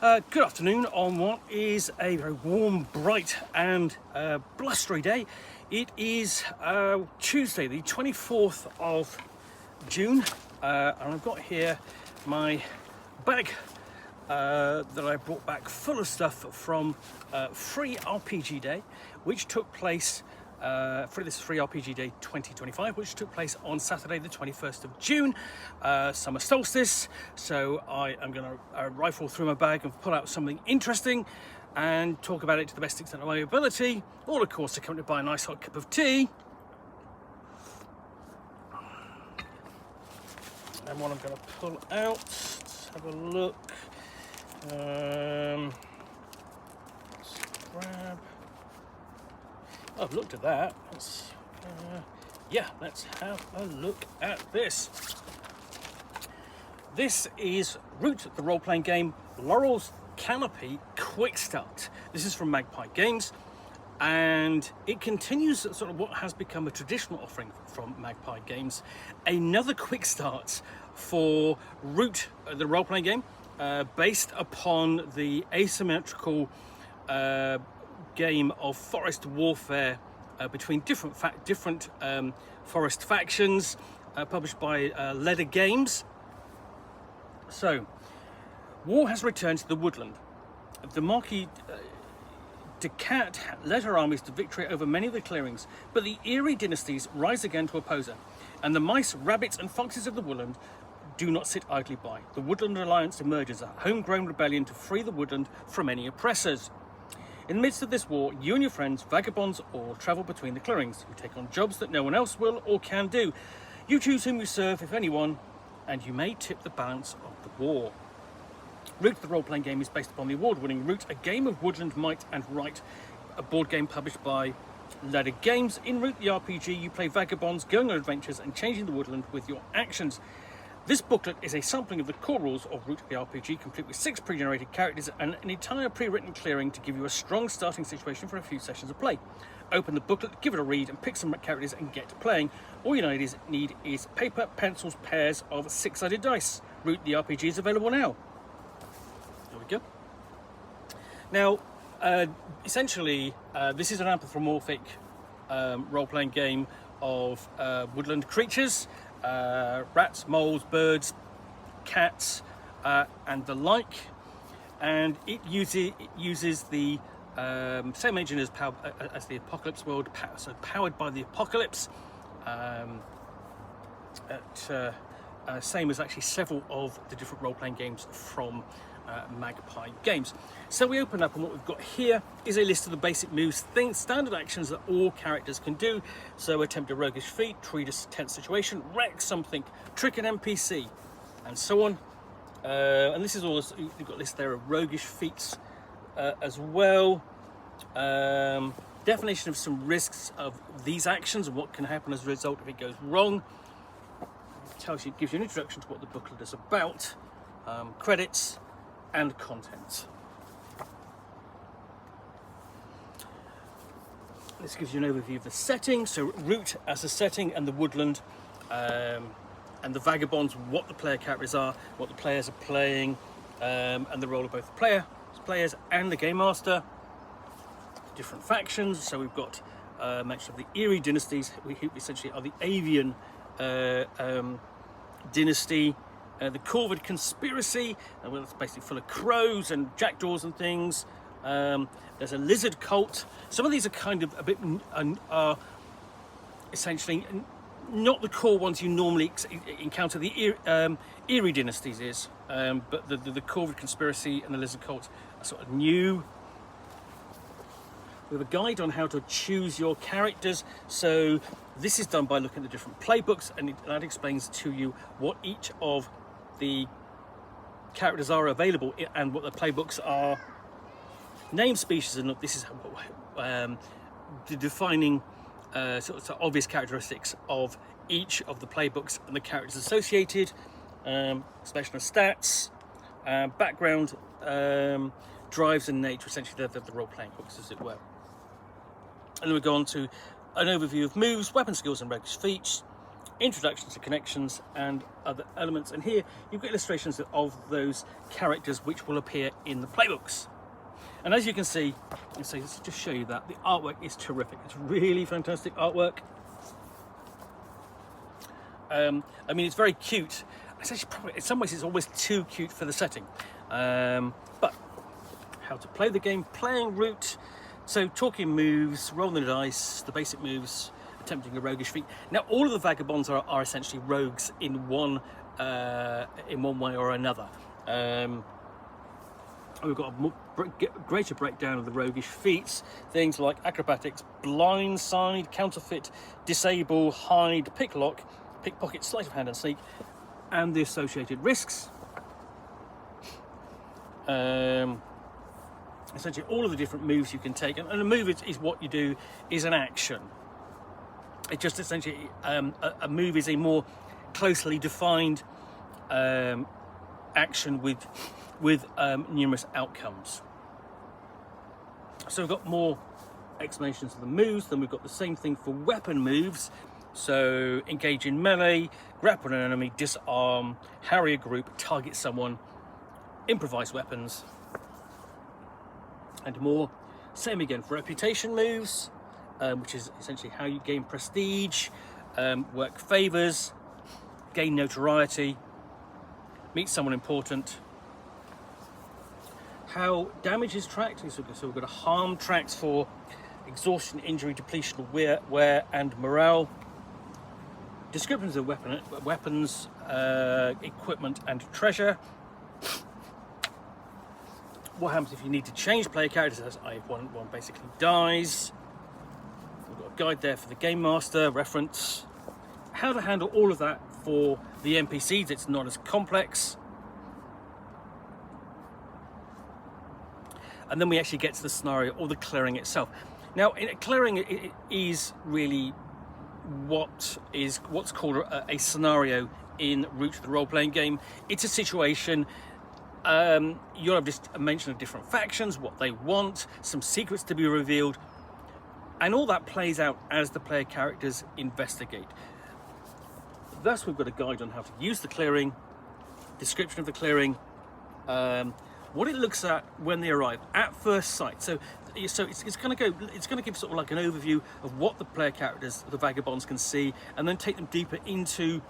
Good afternoon on what is a very warm, bright and blustery day. It is Tuesday, the 24th of June, and I've got here my bag that I brought back full of stuff from Free RPG Day, which took place this is Free RPG Day 2025, which took place on Saturday the 21st of June, summer solstice. So I am going to rifle through my bag and pull out something interesting and talk about it to the best extent of my ability, all of course accompanied by a nice hot cup of tea. And what I'm going to pull out, let's have a look. Let's grab. Oh, I've looked at that. Let's have a look at this. This is Root, the role-playing game, Laurel's Canopy QuickStart. This is from Magpie Games, and it continues sort of what has become a traditional offering from Magpie Games. Another quick start for Root, the role-playing game, based upon the asymmetrical game of forest warfare between different forest factions, published by Leather Games. So, war has returned to the Woodland. The Marquis de Cat led her armies to victory over many of the clearings, but the eerie dynasties rise again to oppose her, and the mice, rabbits and foxes of the Woodland do not sit idly by. The Woodland Alliance emerges, a homegrown rebellion to free the Woodland from any oppressors. In the midst of this war, you and your friends, vagabonds, all travel between the clearings. You take on jobs that no one else will or can do. You choose whom you serve, if anyone, and you may tip the balance of the war. Root, the role-playing game, is based upon the award-winning Root, a game of woodland might and right, a board game published by Leather Games. In Root, the RPG, you play vagabonds, going on adventures and changing the woodland with your actions. This booklet is a sampling of the core rules of Root the RPG, complete with 6 pre-generated characters and an entire pre-written clearing to give you a strong starting situation for a few sessions of play. Open the booklet, give it a read and pick some characters and get to playing. All you need is paper, pencils, pairs of 6-sided dice. Root the RPG is available now. There we go. Now, essentially, this is an anthropomorphic role-playing game of woodland creatures. Rats, moles, birds, cats, and the like, and it uses the same engine as the Apocalypse world, so powered by the Apocalypse. Same as actually several of the different role-playing games from Magpie Games. So we open up, and what we've got here is a list of the basic moves, standard actions that all characters can do. So attempt a roguish feat, treat a tense situation, wreck something, trick an NPC, and so on. And this is all, you've got a list there of roguish feats as well. Definition of some risks of these actions and what can happen as a result if it goes wrong. It gives you an introduction to what the booklet is about, credits, and contents. This gives you an overview of the setting, so Root as a setting, and the woodland, and the vagabonds, what the player characters are, what the players are playing, and the role of both the players and the game master. Different factions, so we've got mention of the eerie dynasties, who essentially are the avian dynasty. The Corvid conspiracy, well, it's basically full of crows and jackdaws and things. There's a lizard cult. Some of these are kind of a bit essentially not the core ones you normally encounter. The eerie dynasties is, but the Corvid conspiracy and the lizard cult are sort of new. We have a guide on how to choose your characters. So this is done by looking at the different playbooks, and that explains to you what each of the characters are available and what the playbooks are. Name, species, and this is the defining sort of obvious characteristics of each of the playbooks and the characters associated. Special stats, background, drives, and nature. Essentially, the role-playing books, as it were. And then we go on to an overview of moves, weapon skills, and roguish feats. introductions to connections and other elements. And here you've got illustrations of those characters which will appear in the playbooks. And as you can see, let's just show you that the artwork is terrific. It's really fantastic artwork. I mean, it's very cute. It's actually probably, in some ways, it's almost too cute for the setting. But how to play the game, playing route. So talking moves, rolling the dice, the basic moves, attempting a roguish feat. Now, all of the vagabonds are essentially rogues in one way or another. We've got a greater breakdown of the roguish feats, things like acrobatics, blindside, counterfeit, disable, hide, picklock, pickpocket, sleight of hand and sneak, and the associated risks. Essentially all of the different moves you can take, and a move is what you do, is an action. It just essentially, a move is a more closely defined action with numerous outcomes. So we've got more explanations of the moves, then we've got the same thing for weapon moves. So engage in melee, grapple an enemy, disarm, harry a group, target someone, improvise weapons, and more. Same again for reputation moves, which is essentially how you gain prestige, work favors, gain notoriety, meet someone important. How damage is tracked, so we've got a harm tracks for exhaustion, injury, depletion, wear and morale. Descriptions of weapons, equipment and treasure. What happens if you need to change player characters as one basically dies. We've got a guide there for the game master, reference. How to handle all of that for the NPCs, it's not as complex. And then we actually get to the scenario or the clearing itself. Now, clearing it is really what's called a scenario in Route to the Role-Playing Game. It's a situation. You'll have just a mention of different factions, what they want, some secrets to be revealed, and all that plays out as the player characters investigate. Thus, we've got a guide on how to use the clearing, description of the clearing, what it looks at when they arrive at first sight. So it's going to give sort of like an overview of what the player characters, the vagabonds, can see, and then take them deeper into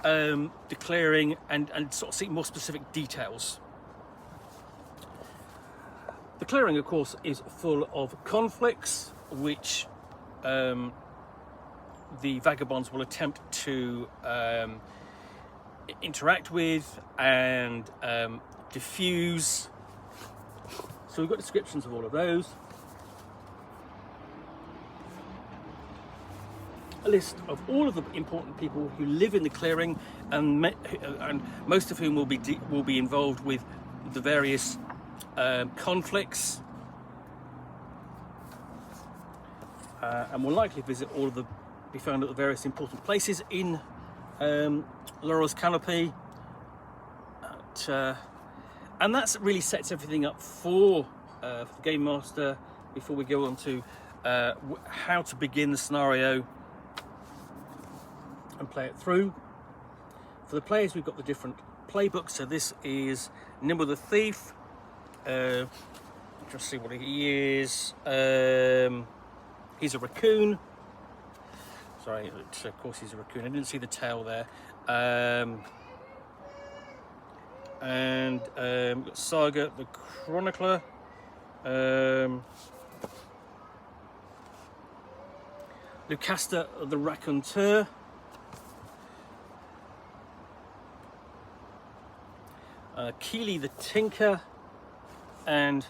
the clearing and sort of see more specific details. The clearing, of course, is full of conflicts, which the vagabonds will attempt to interact with and diffuse. So we've got descriptions of all of those. A list of all of the important people who live in the clearing, and most of whom will be involved with the various conflicts, and will likely be found at the various important places in Laurel's Canopy. And that really sets everything up for the Game Master before we go on to how to begin the scenario and play it through. For the players, we've got the different playbooks. So this is Nimble the Thief. Just see what he is. He's a raccoon. Sorry, of course he's a raccoon. I didn't see the tail there. And we've got Saga the Chronicler, Lucasta the Raconteur, Keely the Tinker, and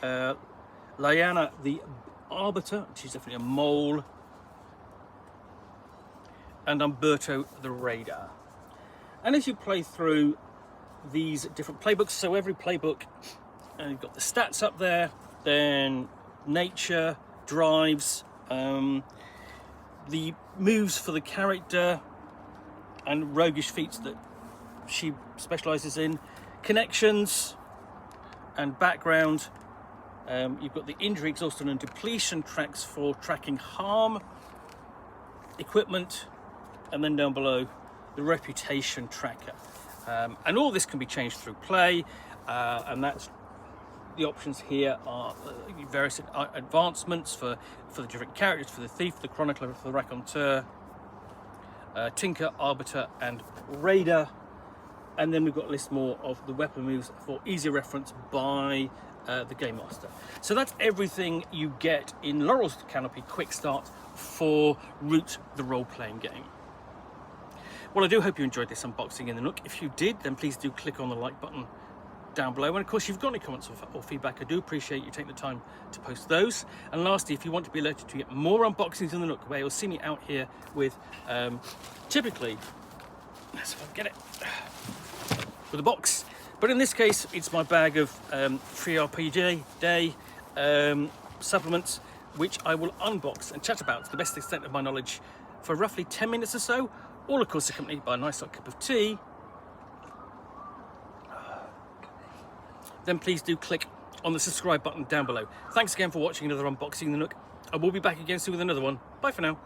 Lyanna the Arbiter. She's definitely a mole, and Umberto the Raider. And as you play through these different playbooks, so every playbook, and you've got the stats up there, then nature, drives, the moves for the character, and roguish feats that she specialises in, connections, and background. You've got the injury, exhaustion, and depletion tracks for tracking harm, equipment, and then down below, the reputation tracker. And all this can be changed through play, and that's the options here are various advancements for the different characters, for the thief, the chronicler, for the raconteur, tinker, arbiter, and raider. And then we've got a list more of the weapon moves for easy reference by the Game Master. So that's everything you get in Laurel's Canopy QuickStart for Root the Role-Playing Game. Well, I do hope you enjoyed this unboxing in the Nook. If you did, then please do click on the like button down below. And of course, if you've got any comments or feedback, I do appreciate you taking the time to post those. And lastly, if you want to be alerted to get more unboxings in the Nook, where you'll see me out here with typically, let's see if I can get it, with a box. But in this case, it's my bag of free RPG Day supplements, which I will unbox and chat about to the best extent of my knowledge for roughly 10 minutes or so, all of course accompanied by a nice hot cup of tea. Then please do click on the subscribe button down below. Thanks again for watching another unboxing in the Nook. I will be back again soon with another one. Bye for now.